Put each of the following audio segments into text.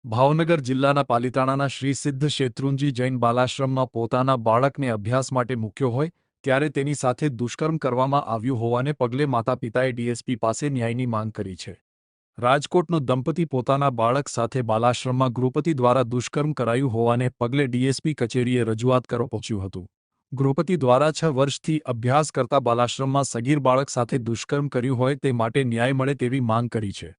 ભાવનગર જિલ્લાના પાલિતાણાના શ્રી સિદ્ધ શેત્રુંજી જૈન બાલાશ્રમમાં પોતાના બાળકને અભ્યાસ માટે મૂક્યો હોય ત્યારે તેની સાથે દુષ્કર્મ કરવામાં આવ્યું હોવાને પગલે માતાપિતાએ ડીએસપી પાસે ન્યાયની માંગ કરી છે। રાજકોટનો દંપતી પોતાના બાળક સાથે બાલાશ્રમમાં ગૃહપતિ દ્વારા દુષ્કર્મ કરાયું હોવાને પગલે ડીએસપી કચેરીએ રજૂઆત કરવા પહોંચ્યું હતું। ગૃહપતિ દ્વારા 6 વર્ષથી અભ્યાસ કરતા બાલાશ્રમમાં સગીર બાળક સાથે દુષ્કર્મ કર્યું હોય તે માટે ન્યાય મળે તેવી માંગ કરી છે।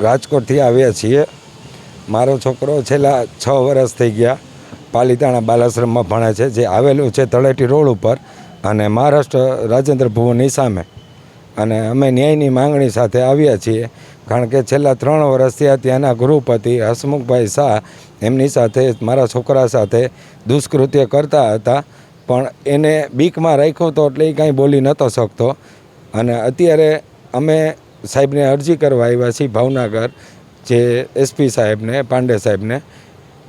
રાજકોટથી આવ્યા છીએ। મારો છોકરો છેલ્લા 6 વર્ષ થઈ ગયા પાલિતાણા બાલાશ્રમમાં ભણે છે, જે આવેલું છે તળેટી રોડ ઉપર અને મહારાષ્ટ્ર રાજેન્દ્ર ભુવનની સામે। અને અમે ન્યાયની માંગણી સાથે આવ્યા છીએ, કારણ કે છેલ્લા 3 વર્ષથી ત્યાંના ગૃહપતિ હસમુખભાઈ શાહ એમની સાથે મારા છોકરા સાથે દુષ્કૃત્ય કરતા હતા, પણ એને બીકમાં રાખ્યો હતો એટલે એ કાંઈ બોલી નહોતો શકતો। અને અત્યારે અમે સાહેબને અરજી કરવા આવ્યા છીએ ભાવનગર, જે એસપી સાહેબને, પાંડે સાહેબને,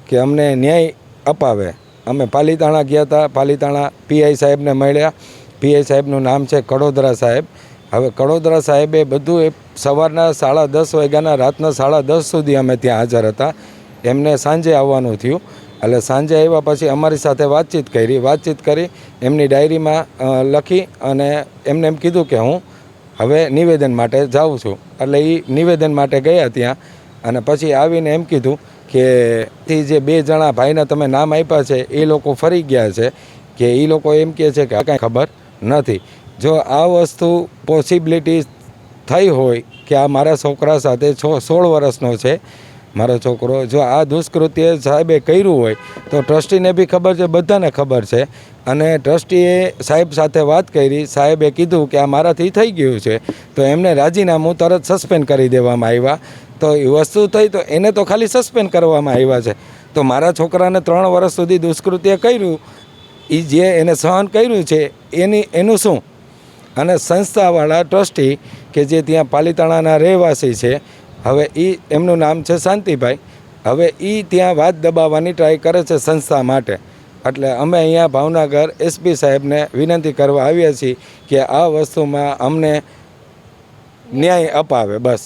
કે અમને ન્યાય અપાવે। અમે પાલિતાણા ગયા હતા, પાલિતાણા પીઆઈ સાહેબને મળ્યા। પીઆઈ સાહેબનું નામ છે કડોદરા સાહેબ। હવે કડોદરા સાહેબે બધું સવારના 10:30 વાગ્યાના રાતના 10:30 સુધી અમે ત્યાં હાજર હતા। એમને સાંજે આવવાનું થયું, એટલે સાંજે આવ્યા પછી અમારી સાથે વાતચીત કરી એમની ડાયરીમાં લખી અને એમને એમ કીધું કે હું હવે નિવેદન માટે જાઉં છું। એટલે એ નિવેદન માટે ગયા ત્યાં, અને પછી આવીને એમ કીધું કે જે 2 જણા ભાઈના તમે નામ આપ્યા છે એ લોકો ફરી ગયા છે, કે એ લોકો એમ કહે છે કે કાંઈ ખબર નથી। જો આ વસ્તુ પોસિબિલિટી થઈ હોય કે આ મારા છોકરા સાથે 16 વર્ષનો છે મારો છોકરો, જો આ દુષ્કૃત્ય સાહેબે કર્યું હોય તો ટ્રસ્ટીને બી ખબર છે, બધાને ખબર છે। અને ટ્રસ્ટીએ સાહેબ સાથે વાત કરી, સાહેબે કીધું કે આ મારાથી થઈ ગયું છે, તો એમને રાજીનામું તરત સસ્પેન્ડ કરી દેવામાં આવ્યા। તો એ વસ્તુ થઈ તો એને તો ખાલી સસ્પેન્ડ કરવામાં આવ્યા છે, તો મારા છોકરાને 3 વર્ષ સુધી દુષ્કૃત્ય કર્યું, એ જે એને સહન કર્યું છે એનું શું? અને સંસ્થાવાળા ટ્રસ્ટી કે જે ત્યાં પાલિતાણાના રહેવાસી છે, હવે એમનું નામ છે શાંતિભાઈ, હવે ત્યાં વાત દબાવવાની ટ્રાય કરે છે સંસ્થા માટે। એટલે અમે અહીંયા ભાવનગર એસપી સાહેબને વિનંતી કરવા આવ્યા છીએ કે આ વસ્તુમાં અમને ન્યાય અપાવે, બસ।